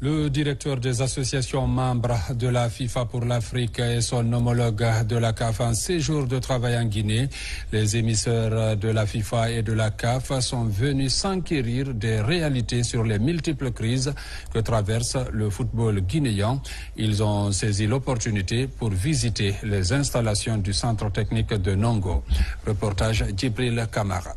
Le directeur des associations membres de la FIFA pour l'Afrique et son homologue de la CAF en séjour de travail en Guinée. Les émissaires de la FIFA et de la CAF sont venus s'enquérir des réalités sur les multiples crises que traverse le football guinéen. Ils ont saisi l'opportunité pour visiter les installations du centre technique de Nongo. Reportage Djibril Kamara.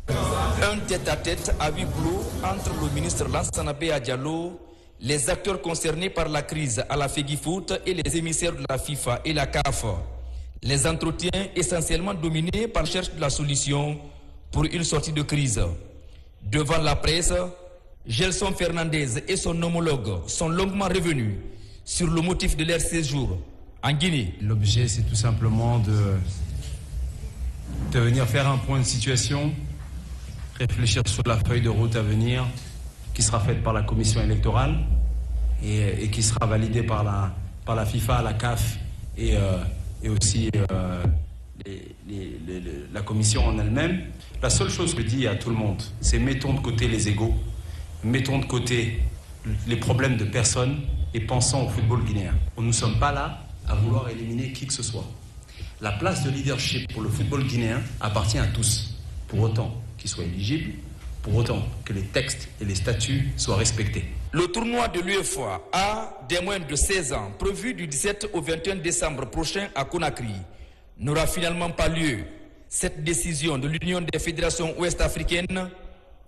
Un tête-à-tête à huis clos entre le ministre Lansana Diallo, les acteurs concernés par la crise à la FEGIFOOT et les émissaires de la FIFA et la CAF. Les entretiens essentiellement dominés par la recherche de la solution pour une sortie de crise. Devant la presse, Gelson Fernandez et son homologue sont longuement revenus sur le motif de leur séjour en Guinée. L'objet, c'est tout simplement de venir faire un point de situation, réfléchir sur la feuille de route à venir qui sera faite par la commission électorale et qui sera validée par la FIFA, la CAF et aussi la commission en elle-même. La seule chose que je dis à tout le monde, c'est mettons de côté les égos, mettons de côté les problèmes de personnes et pensons au football guinéen. Nous ne sommes pas là à vouloir éliminer qui que ce soit. La place de leadership pour le football guinéen appartient à tous, pour autant qu'ils soient éligibles, pour autant que les textes et les statuts soient respectés. Le tournoi de l'UEFA A des moins de 16 ans, prévu du 17 au 21 décembre prochain à Conakry, n'aura finalement pas lieu. Cette décision de l'Union des fédérations ouest-africaines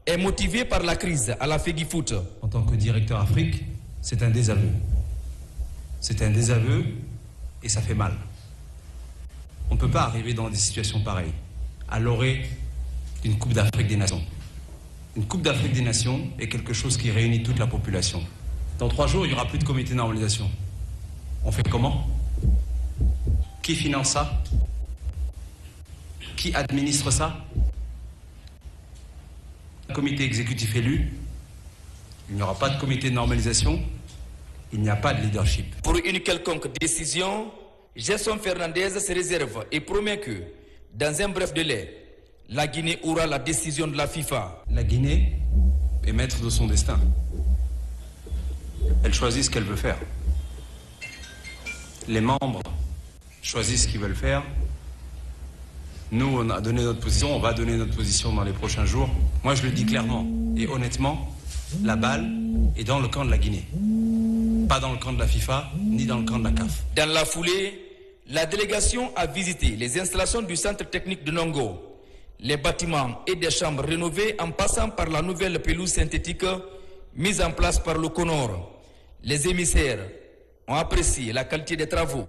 est motivée par la crise à la FEGIFOOT. En tant que directeur Afrique, c'est un désaveu. C'est un désaveu et ça fait mal. On ne peut pas arriver dans des situations pareilles, à l'orée d'une Coupe d'Afrique des Nations. Une Coupe d'Afrique des Nations est quelque chose qui réunit toute la population. Dans 3 jours, il n'y aura plus de comité de normalisation. On fait comment? Qui finance ça? Qui administre ça? Un comité exécutif élu, il n'y aura pas de comité de normalisation, il n'y a pas de leadership. Pour une quelconque décision, Gelson Fernandez se réserve et promet que, dans un bref délai, la Guinée aura la décision de la FIFA. La Guinée est maître de son destin. Elle choisit ce qu'elle veut faire. Les membres choisissent ce qu'ils veulent faire. Nous, on a donné notre position, on va donner notre position dans les prochains jours. Moi, je le dis clairement et honnêtement, la balle est dans le camp de la Guinée. Pas dans le camp de la FIFA, ni dans le camp de la CAF. Dans la foulée, la délégation a visité les installations du centre technique de Nongo, les bâtiments et des chambres rénovées en passant par la nouvelle pelouse synthétique mise en place par le CONOR. Les émissaires ont apprécié la qualité des travaux.